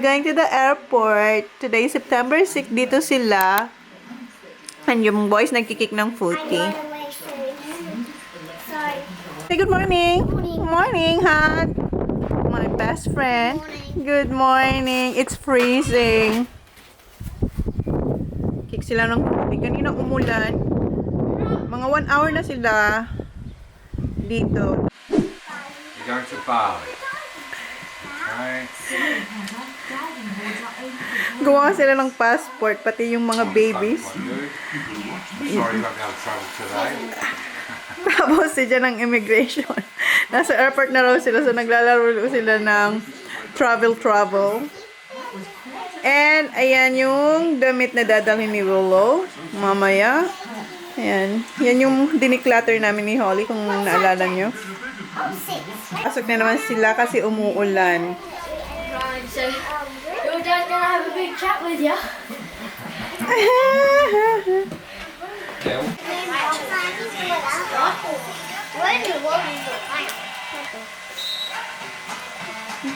we're going to the airport. Today, September 6, dito sila. And yung boys nagkikik ng footy. Say good morning. Good morning, hon. My best friend. Good morning. It's freezing. Kick sila ng footy. Kanina umulan. Mga 1 hour na sila dito. You're going to Bali. Right. Gawa sila ng passport, pati yung mga babies. Sorry about the trouble today. Tapos siya ng immigration. Nasa airport na raw sila, so naglalaro sila ng travel. And ayan yung damit na dadalhin ni Willow mamaya. Ayan. Yan yung diniclutter namin ni Holly, kung naalala nyo. Pasok na naman sila kasi umuulan. Right, so your dad's gonna have a big chat with you.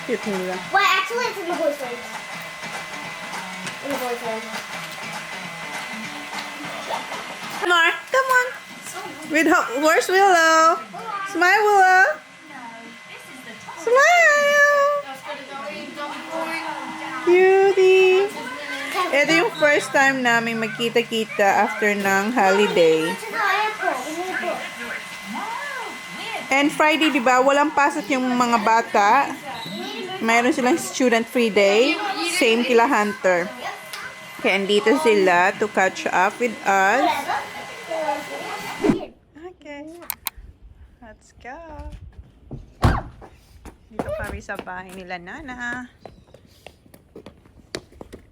Cute nila. Wait, actually it's in the boys' room. In the boys' room. Mark, come on. Where's Willow? Smile, Willow. Smile. Cutie. Ito yung first time namin magkita-kita after ng holiday. And Friday, di ba, walang pasok yung mga bata. Mayroon silang student-free day. Same kila Hunter. Kaya andito sila to catch up with us. Okay. Let's go. Dito kami sa bahay nila Nana.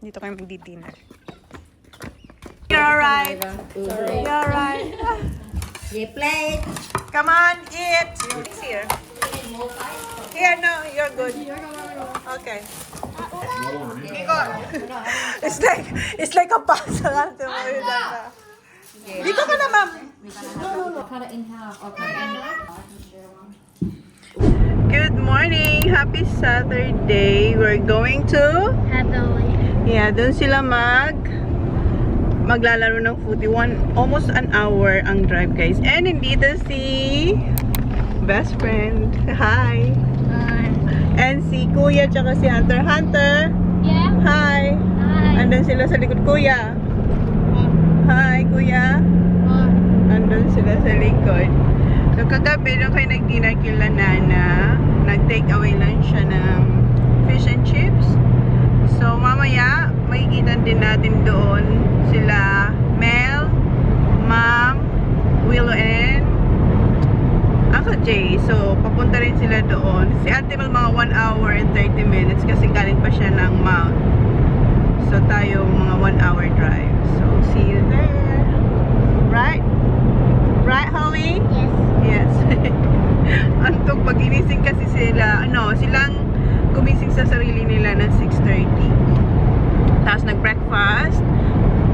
Dito kami magdi-dinner. You're alright. You're alright. You play. Come on, eat. It's here. Here, no, you're good. Okay. Igor. It's like a puzzle. Dito ka na, ma'am. Cut it in half. Okay. Good morning. Happy Saturday. We're going to... Yeah, doon sila maglalaro ng footy. Almost an hour ang drive, guys. And nandito si best friend. Hi. And si Kuya tsaka si Hunter. Hunter. Yeah. Hi. Hi. Andun sila sa likod, Kuya. Hi, Kuya. Andun sila sa likod. So, kagabi nung kayo nag-dinner kila Nana, nag-take away lang siya ng fish and chips. So, mamaya, makikita din natin doon sila Mel, Mom, Willow, and Uncle Jay. So, papunta rin sila doon. Si Ate Mel, mga 1 hour and 30 minutes kasi galing pa siya ng Mount. So, tayo mga 1 hour drive. So, see you there. Right? Right, Holly? Yes. Yes. Antok pag inising kasi sila, silang gumising sa sarili nila ng 6:30. Tapos nag-breakfast.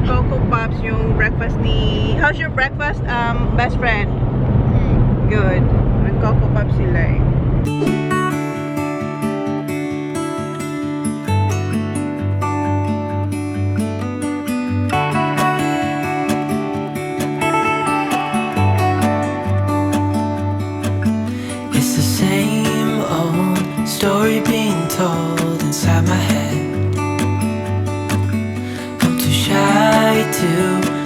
Coco Pops yung breakfast ni... How's your breakfast, best friend? Good. Nag-Coco Pops sila eh. It's the same old story being told inside my head. I'm too shy to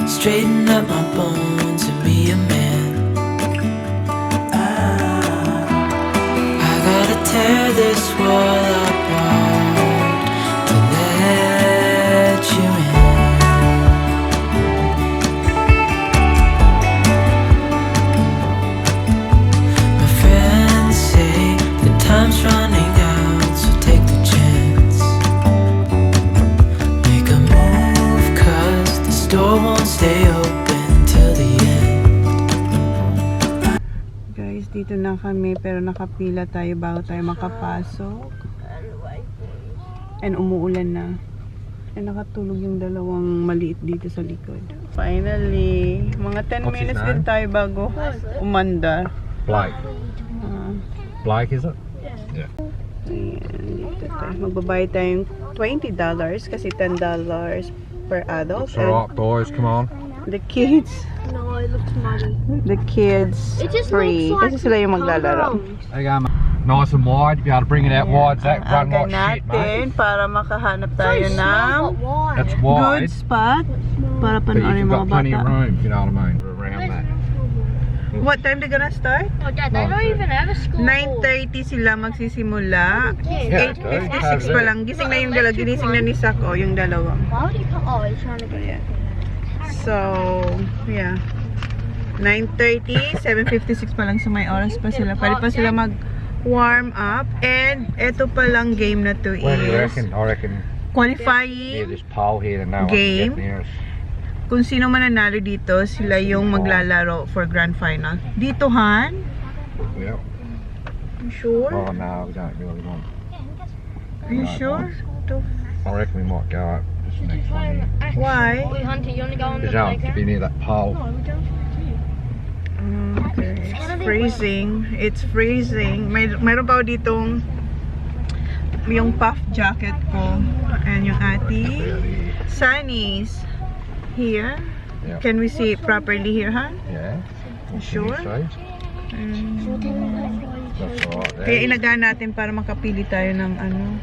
straighten up my bones and be a man. I gotta tear this wall apart to let you in. My friends say the time's running out, so take the chance. Make a move, 'cause the store won't stay open till the end. Guys, dito na kami pero nakapila tayo bago tayo makapasok. And umuulan na. And nakatulog yung dalawang maliit dito sa likod. Finally, mga 10 What's his minutes name? din tayo bago umanda. Blake. Blake, is it? Yeah. Ayan, dito Okay, magbabayad tayong $20 kasi $10 per adult. It's alright, boys, come on. The kids, No, it looks muddy. the kids It just free. looks like Kasi sila yung maglalaro. There you go, mate. Nice and wide, be able to bring it out wide. That run Agad like shit, mate. natin para makahanap tayo ng That's good wide, spot para but panoorin you've mga got plenty of bata. room, if you know what I mean, around that. What time they gonna start? Oh, Dad, they don't even have a school. 9:30 sila magsisimula. Yeah, 8:56 pa lang. Gising na yung dalawa. Ginising na ni Sako yung dalawa. Why would you put? Oh, he's trying to get Ayan. So, yeah. 9:30, 7:56 pa lang, so may oras pa sila. Pwede pa sila mag-warm up. And ito pa lang game na to What do you is reckon? I reckon near qualifying. this pole here, no one Game. can get near us. Kung sino mananalo dito, sila yung maglalaro for grand final. Dito, Han? Yep. You sure? Oh no, we don't really want. Are you sure? I reckon we might go up this next one here. Why? Wait, Hunter, you want to go on the Because to be near that pole. Okay. It's freezing. It's freezing. Mayroon pa ako ditong yung puff jacket ko. And yung ating sunnies. Here. Yep. Can we see it properly here, huh? Yeah. Sure? That's alright there. Kaya inagaan natin para makapili tayo ng ano.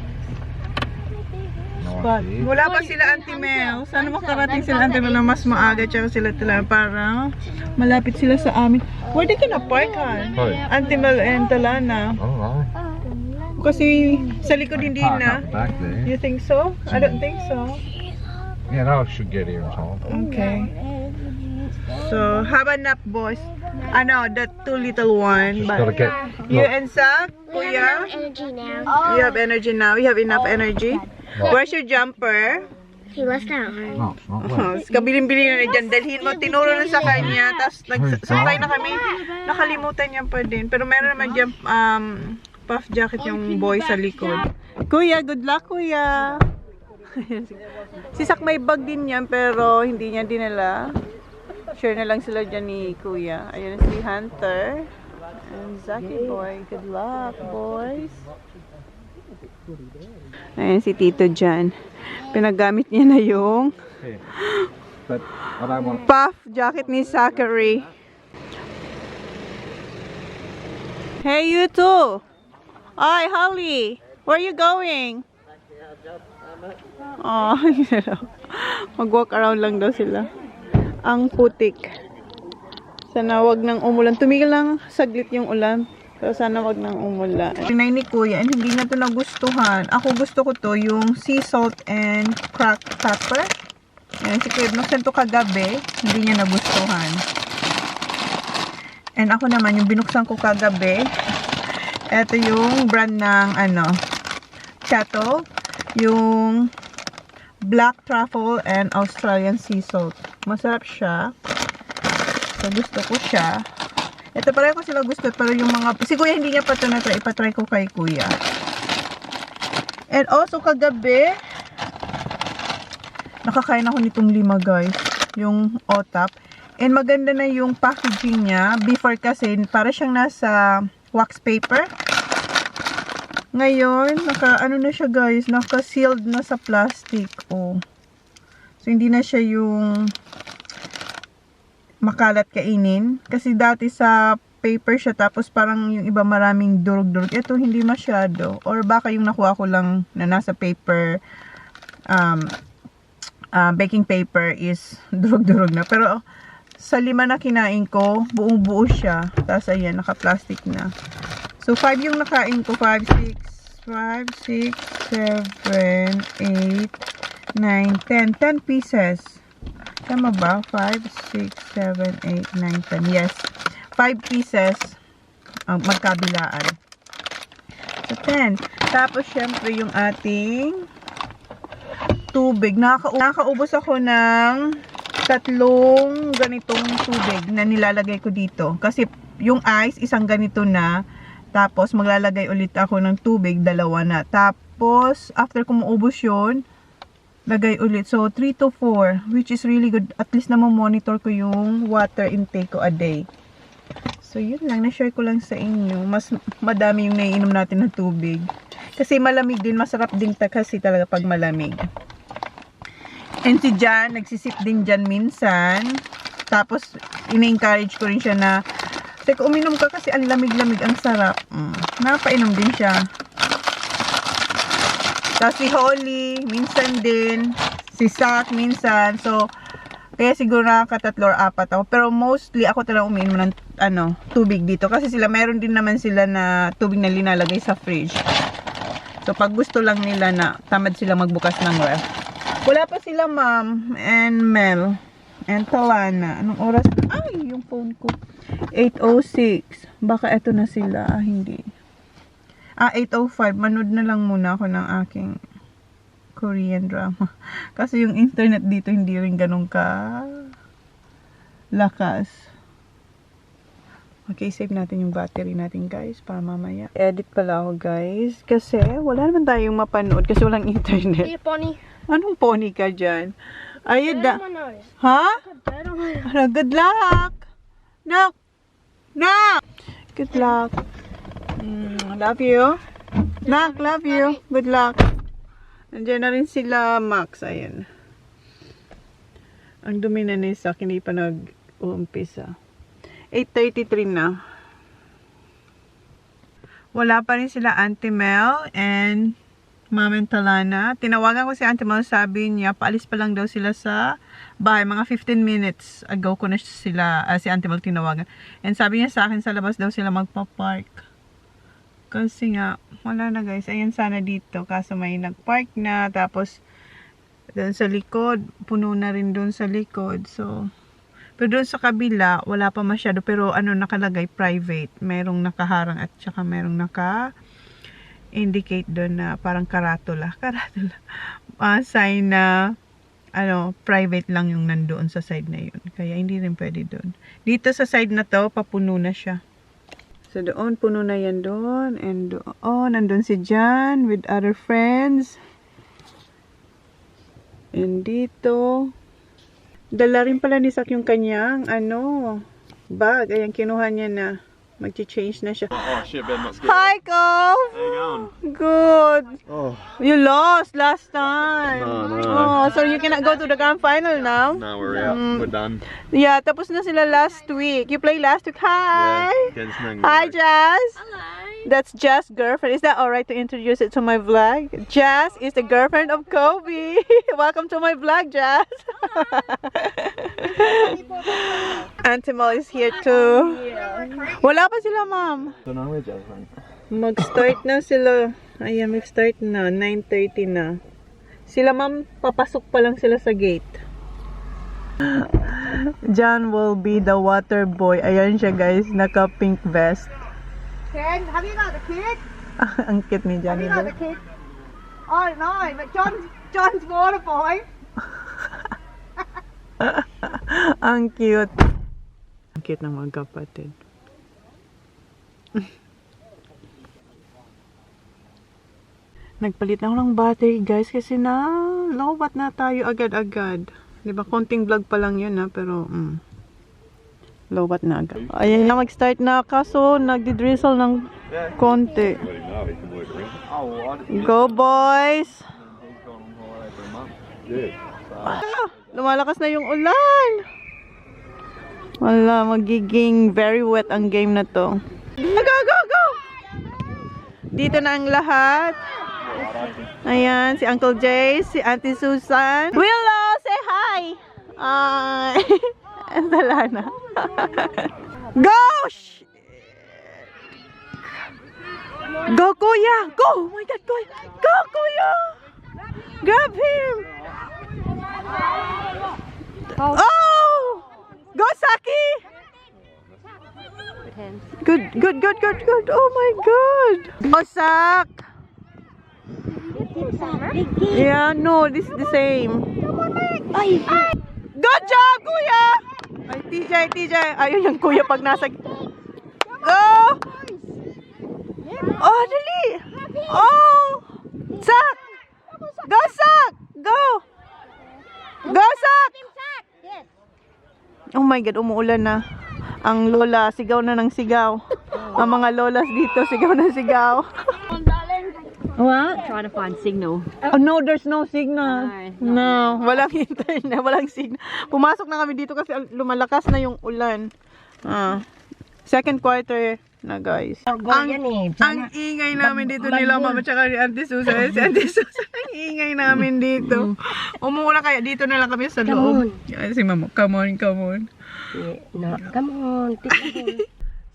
Spot. Nice. Wala pa sila Auntie Mel. Sana makarating sila Auntie Mel na mas maaga tsaka sila tala para malapit sila sa amin. Where they gonna park, han? Sorry. Auntie Mel and Talana. Alright. Kasi sa likod hindi Park na. up back there. You think so? I don't think so. Yeah, no, I should get here in time. Okay. So, have a nap, boys. Ano, the two little one. Just gotta But get. you Look, and Sak, Kuya, energy now. you have energy now. You have enough energy. Where's your jumper? He left out home. no, it's not wet. Kabilin-bilin na dyan. Dalhin mo, tinuro na sa kanya. Tapos nagsakay na kami. Nakalimutan niya pa din. Pero meron naman dyan puff jacket yung boy sa likod. Kuya, good luck, Kuya. Si Sak may bag din yan pero hindi niya dinala. Share na lang sila dyan ni Kuya. Ayun si Hunter. And Zaki boy. Good luck, boys. Ayun si Tito dyan. Pinagamit niya na yung Here. But I don't want. puff jacket ni Zachary. Hey, you two. Hi, Holly. Where are you going? Oh, mag-walk around lang daw sila. Ang putik. Sana wag nang umulan. Tumigil lang saglit yung ulan. Pero sana wag nang umulan. Tinay ni Kuya, and hindi na to nagustuhan. Ako gusto ko to, yung sea salt and cracked pepper. Ayan, si Kuya, binuksan to kagabi. Hindi niya nagustuhan. And ako naman, yung binuksan ko kagabi, ito yung brand ng, Chato. Yung black truffle and Australian sea salt. Masarap siya. So, gusto ko siya. Ito, pareho ko sila gusto. Pero yung mga, si Kuya hindi niya pa ito na-try. Ipatry ko kay Kuya. And also, kagabi, nakakain ako nitong 5, guys. Yung OTAP. And maganda na yung packaging niya. Before kasi, para siyang nasa wax paper. Ngayon, ano na siya, guys. Naka-sealed na sa plastic. Oh. So, hindi na siya yung makalat kainin. Kasi dati sa paper siya. Tapos parang yung iba maraming durog-durog. Ito, hindi masyado. Or baka yung nakuha ko lang na nasa paper, baking paper is durog-durog na. Pero, sa 5 na kinain ko, buong-buo siya. Tapos, ayan, naka-plastic na. So, 5 yung nakain ko. 5, 6, 7, 8, 9, 10. 10 pieces. Tama ba? 5, 6, 7, 8, 9, 10. Yes. 5 pieces ang magkabilaan. So, 10. Tapos, syempre, yung ating tubig. Nakaubos ako ng 3 ganitong tubig na nilalagay ko dito. Kasi, yung ice, isang ganito na. Tapos, maglalagay ulit ako ng tubig, 2 na. Tapos, after ko maubos yun, lagay ulit. So, 3 to 4, which is really good. At least na monitor ko yung water intake ko a day. So, yun lang. Na-share ko lang sa inyo. Mas madami yung naiinom natin na tubig. Kasi malamig din, masarap din kasi talaga pag malamig. And si Jan, nagsisip din dyan minsan. Tapos, ina-encourage ko rin siya na, teka, uminom ka kasi ang lamig-lamig, ang sarap. Napainom din siya. Tapos si Holly, minsan din. Si Sak, minsan. So, kaya siguro nakakatatlo or apat ako. Pero mostly, ako talaga uminom ng tubig dito. Kasi sila, meron din naman sila na tubig na linalagay sa fridge. So, pag gusto lang nila na tamad sila magbukas ng ref. Wala pa sila, Ma'am and Mel and Talana. Anong oras? Ay, yung phone ko. 8:06. Baka eto na sila. Hindi. 8:05. Manood na lang muna ako ng aking Korean drama. Kasi yung internet dito hindi rin ganun ka lakas. Okay, save natin yung battery natin, guys, para mamaya. Edit pala ako, guys. Kasi wala naman tayong mapanood kasi walang internet. Hey, Pony. Anong pony ka dyan? Are you Dirt on my nose. Ha? Dirt on my nose. Good luck! No! No! Good luck. Love you. Nak, love you. Good luck. Nandiyan na rin sila, Max. Ayan. Ang dumi na nisa. Hindi pa nag-uumpisa. 8:33 na. Wala pa rin sila Auntie Mel and Ma'am and Talana. Tinawagan ko si Auntie Mel, sabi niya, paalis pa lang daw sila sa bahay. Mga 15 minutes ago ko na sila, si Auntie Mel tinawagan. And sabi niya sa akin, sa labas daw sila magpa-park. Kasi nga, wala na guys. Ayan sana dito. Kaso may nag-park na. Tapos, doon sa likod, puno na rin doon sa likod. So, pero doon sa kabila, wala pa masyado. Pero nakalagay, private. Merong nakaharang at saka merong indicate doon na parang karatula sign na private lang yung nandoon sa side na yun, kaya hindi rin pwede doon. Dito sa side na to papuno na siya, so doon puno na yan doon, and nandun si Jan with other friends, and dito dala rin pala ni Sak yung kanyang bag. Ayan, kinuha niya na. Mag-change na siya. Oh shit, Ben, that's good. Hi, Cove! How you going? Good. Oh. You lost last time. No. Oh, so you cannot go to the grand final now? No, we're out. We're done. Yeah, tapos na sila last week. You played last week. Hi! Yeah, against Ngayon. Hi, Jazz! Hello. That's Jazz' girlfriend. Is that alright to introduce it to my vlog? Jazz is the girlfriend of Kobe. Welcome to my vlog, Jazz. Auntie Mel is here too. Wala pa sila, Ma'am. Don't know where Jazz went. Mag-start na sila. Ayan, mag-start na. 9:30 na. Sila, Ma'am, papasok pa lang sila sa gate. John will be the water boy. Ayan siya, guys. Naka-pink vest. Ken, have you got the kid? Ang cute ni John. Have you got the kid? Oh no, but John's water boy. Ang cute. Ang cute ng mga kapatid. Nagpalit na ako ng battery, guys, kasi lowbat na tayo agad-agad. Diba, konting vlog pa lang yun, pero lowbat na agad. Ayan na, mag-start na, kaso nagdi-drizzle ng konti. Go, boys! Lumalakas na yung ulan. Wala, magiging very wet ang game na to. Go! Dito na ang lahat. Ayan, si Uncle Jay, si Auntie Susan. Willow, say hi! Ay, andala na. Go! Go, Kuya! Go! Oh my God, Kuya! Go, Kuya! Grab him! Oh! Go, Saki! Good. Oh my God! Oh, Sak! Yeah, no, this is the same. Good job, Kuya! Ay, TJ. Ayun yung Kuya pag nasa... Oh! Oh, dali! Oh! Sak! Go, Sak! Go! Go, Sak! Oh my God, umuulan na. Ang lola, sigaw na ng sigaw. Ang mga lolas dito, sigaw na sigaw. What? Trying to find signal. Oh, no, there's no signal. No, walang internet, walang signal. Pumasok na kami dito kasi lumalakas na yung ulan. Second quarter na, guys. Ang ingay namin dito nila mama tsaka ni Auntie Susan. Si Auntie Susan, ang ingay namin dito. Umuuna kaya dito na lang kami sa loob. Si mama, come on. No, come on.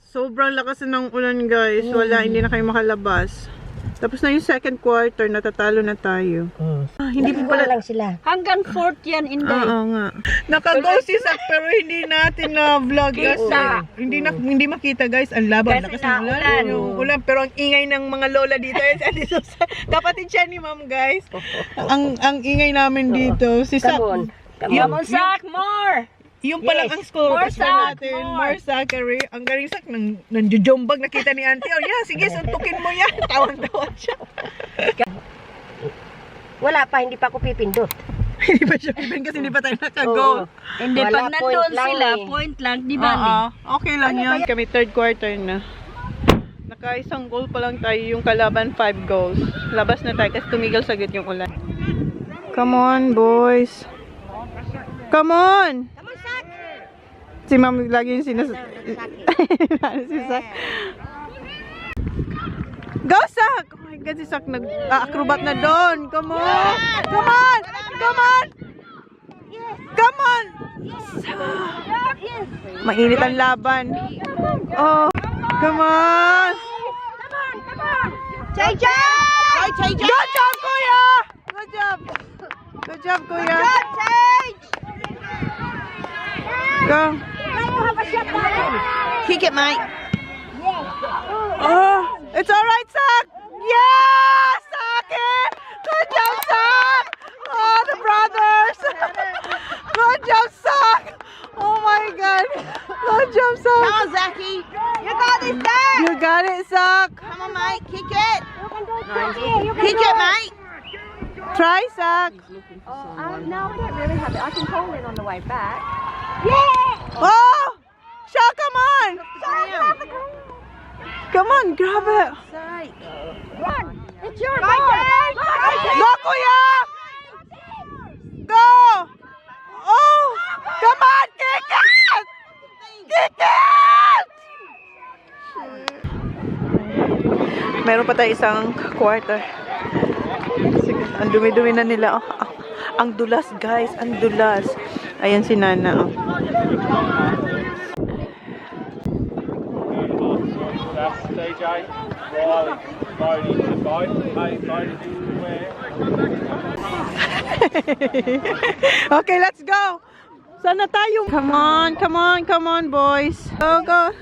Sobrang lakas ng ulan, guys. Wala, hindi na kayo makalabas. Tapos na yung second quarter, natatalo na tayo. Hindi po pala lang sila. Hanggang 4th yan, Inday. Oo nga. Naka-go si Sak pero hindi natin na vlog kasi hindi makita, guys. Ang laban, lakas ng ulan. Yung ulan, pero ang ingay ng mga lola dito. Kapatid siya ni Ma'am, guys. Ang ingay namin dito. Si Sak. Come on, Sak, more! Yung palang ang score natin, more Zachary. Ang galing Sak, nanjujombag nakita ni Auntie. Oh, yeah, sige, suntukin mo yan. Tawan-tawan siya. Wala pa, hindi pa ako pipindot. Hindi pa siya pipin kasi hindi pa tayo naka-go. Hindi, pag nandun sila, point lang, di ba? Okay lang yan. Kami third quarter na. Naka-isang goal pa lang tayo, yung kalaban 5 goals. Labas na tayo kasi tumigil saglit yung ulan. Come on, boys. Come on! Si Ma'am lagi yung si Sak. Go, Sak! Oh my God, si Sak nag-acrobat na doon. Come on! Come on! Come on! Come on! Mainit ang laban. Oh, come on! JJ! Good job, Kuya! Good job! Good job, Kuya! Go! Kick it, mate. Oh, it's alright, Sak! Yes! Sakin! Good job, Sak! Oh, the brothers! Good job, Sak! Oh my God! Good job, Sak! Come on, Zachy. You got this, Sak. You got it, Sak! Come on, mate. Kick it. Kick it, mate. Try, Sak! No, I don't really have it. I can call in on the way back. Oh! Shaq, come on! Come on, grab it! Run. It's your ball. Go, Kuya! Go! Oh! Come on, kick it! Kick it! Meron pa tayo isang quarter. Sige, ang dumi-dumi na nila. Oh, ang dulas, guys. Ang dulas. Ayan si Nana. Oh. That's DJ, Riley, Bodie, hey, Bodie, where? Okay, let's go. Sana tayo. Come on, boys. Go.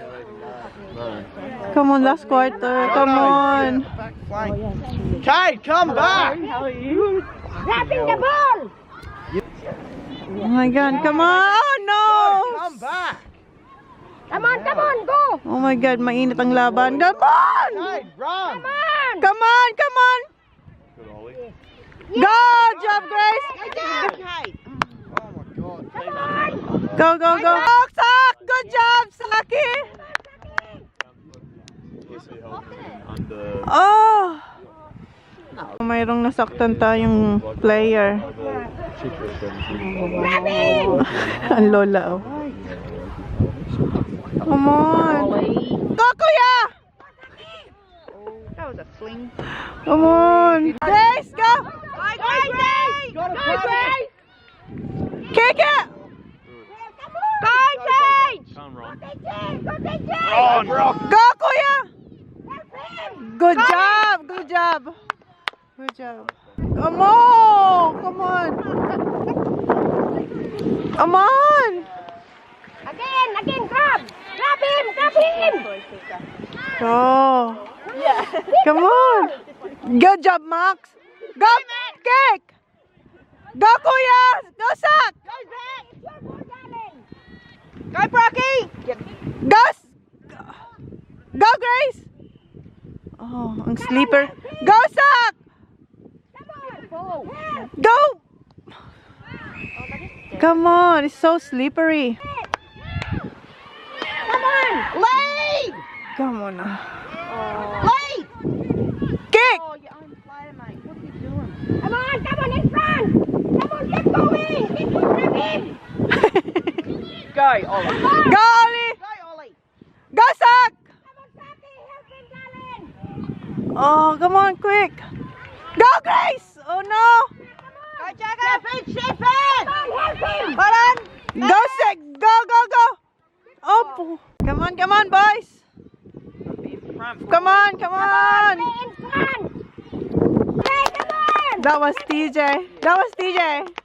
Come on, last quarter. Come on. Kate, come back! Grabbing the ball. Oh my God, come on. Oh no. Come back! Come on, go. Oh my God, mainit ang laban. Come on. Kate, run! Come on. Good Ollie. Good job, Grace. Oh my God. Go. Oh, Sak. Good job, Saki. Under. Oh. Mayroong nasaktan tayong player. Ang lola, oh. Come on. Go, Kuya. That was a fling. Come on. Grace, go. Go, Grace. Kick it. Go, Grace. Come Ron. Ron. Go, Kuya. Good job. Come on. Again, grab him. Oh. Come on. Good job, Max. Go, kick. Go, Kuya. Go, Sak. Go, Brocky. Go, Grace. Oh, ang sleeper. Go, Sak. Go. Come on, it's so slippery. Come on. Lead. Come on. Lead. Kick. Ollie! Go, Sak! Oh, come on, quick! Go, Grace! Oh, no! Go, Sak! Go, go, go! Oh, come on, boys! Come on! That was TJ.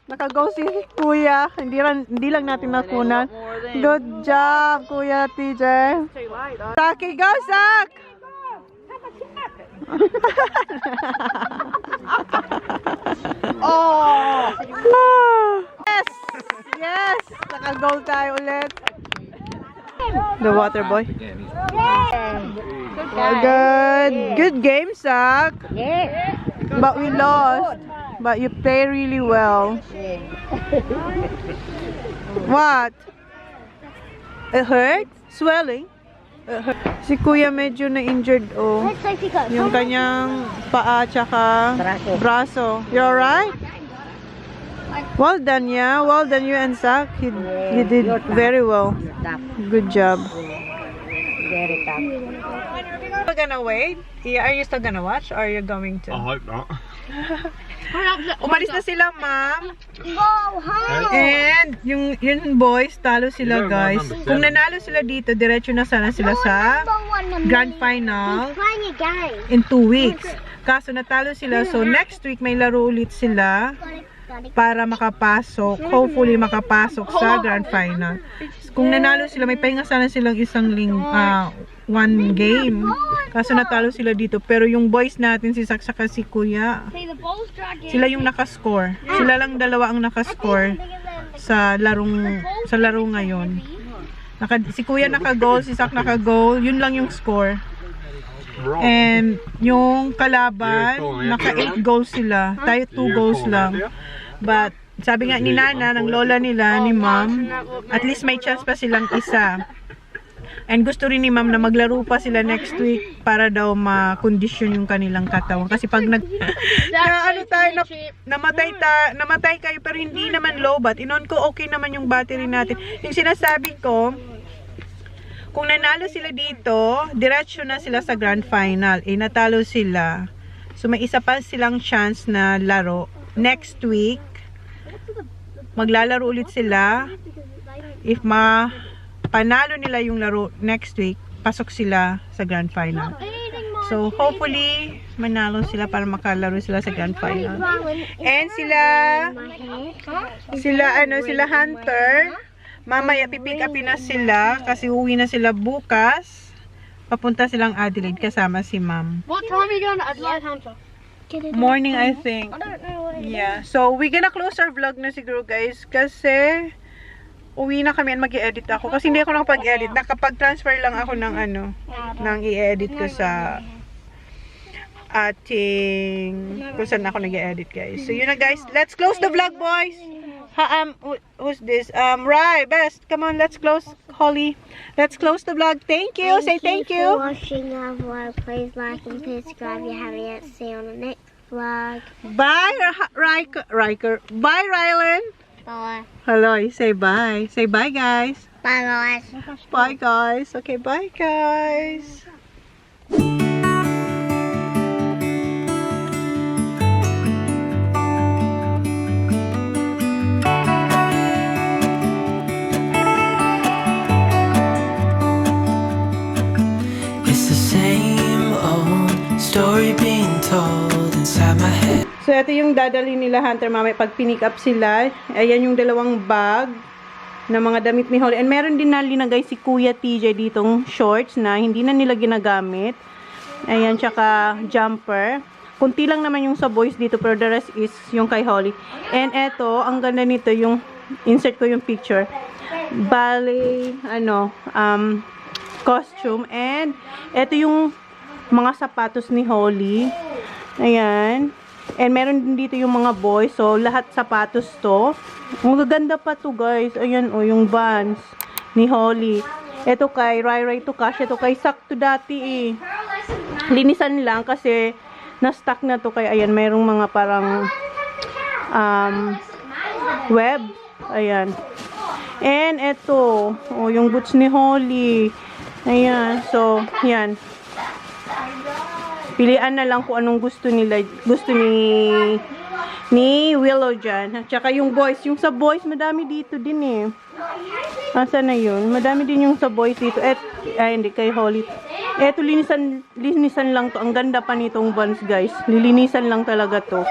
Naka-go si Kuya. Hindi lang natin nakunan. Good job, Kuya TJ. Saki, go, Sak! Oh! Yes! Naka-goal tayo ulit. The water boy. Good game, Sak. But we lost. But you play really well. What? It hurt? Swelling? It hurt. Si Kuya medyo na-injured, oh. Yung kanyang paa tsaka braso. You alright? Well done, yeah. Well done, you and Sak. You did very well. Good job. Very tough. Are you gonna wait? Are you still gonna watch? Or are you going to? I hope not. Umalis na sila, ma'am. Go home! And yung boys, talo sila, guys. Kung nanalo sila dito, diretso na sana sila sa grand final in 2 weeks. Kaso natalo sila, so next week may laro ulit sila para makapasok, hopefully makapasok sa grand final. Kung nanalo sila, may pahinga sana silang one game. Kaso natalo sila dito. Pero yung boys natin, si Sak saka si Kuya, sila yung nakascore. Sila lang dalawa ang nakascore sa laro ngayon. Si Kuya naka-goal, si Sak naka-goal. Yun lang yung score. And yung kalaban, naka 8 goals sila. Tayo 2 goals lang. But sabi nga ni Nana, ng lola nila, ni Ma'am, at least may chance pa silang isa. And gusto rin ni Ma'am na maglaro pa sila next week para daw ma-condition yung kanilang katawan. Kasi pag namatay kayo pero hindi naman low bat. Inon ko okay naman yung battery natin. Yung sinasabi ko, kung nanalo sila dito, diretso na sila sa grand final. Natalo sila. So may isa pa silang chance na laro. Next week, maglalaro ulit sila. If panalo nila yung laro next week, pasok sila sa grand final. So hopefully manalo sila para makalaro sila sa grand final. And sila Hunter, mamaya pipick upin na sila kasi uwi na sila bukas. Papunta silang Adelaide kasama si Ma'am. What time are you going to Adelaide, Hunter? Morning, I think. Yeah. So we're gonna close our vlog na siguro, guys, kasi uwi na kami at mag-i-edit ako. Kasi hindi ako nakapag-edit. Nakapag-transfer lang ako ng ng i-edit ko sa kung saan ako nag-i-edit, guys. So, yun na, guys. Let's close the vlog, boys. Who's this? Rai, best. Come on, let's close. Holly. Let's close the vlog. Thank you. Say thank you. For watching our vlog. Please like and subscribe if you haven't yet. See you on the next vlog. Bye, Riker. Bye, Rylan. Bye. Hello, say bye. Say bye, guys. Bye, guys. Bye, guys. Okay, bye, guys. It's the same old story being told inside my head. So, ito yung dadalhin nila, Hunter, mamaya pag pinick up sila. Ayan yung dalawang bag na mga damit ni Holly. And meron din na linagay si Kuya TJ ditong shorts na hindi na nila ginagamit. Ayan, tsaka jumper. Kunti lang naman yung sa boys dito, pero the rest is yung kay Holly. And eto, ang ganda nito, yung insert ko yung picture. Ballet, costume. And eto yung mga sapatos ni Holly. Ayan. And meron din dito yung mga boys. So, lahat sapatos to. Ang gaganda pa to, guys. Ayan, yung Vans ni Holly. Ito kay Rai to Cash. Ito kay Sak to dati eh. Linisan lang kasi na-stuck na to. Kaya ayan, mayroong mga parang web. Ayan. And eto, oh, yung boots ni Holly. Ayan, so, yan. Pilian na lang kung anong gusto nila, gusto ni Willow dyan. At saka yung boys, yung sa boys, madami dito din eh. Asa na yun? Madami din yung sa boys dito. Ay, hindi, kay Holly. Eto, linisan lang to. Ang ganda pa nitong buns, guys. Lilinisan lang talaga to.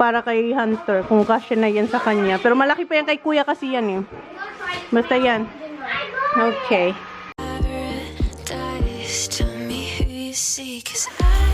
Para kay Hunter, kung kasya na yan sa kanya. Pero malaki pa yan kay Kuya kasi yan eh. Basta yan. Okay. Paradise, tell me who you see, 'cause I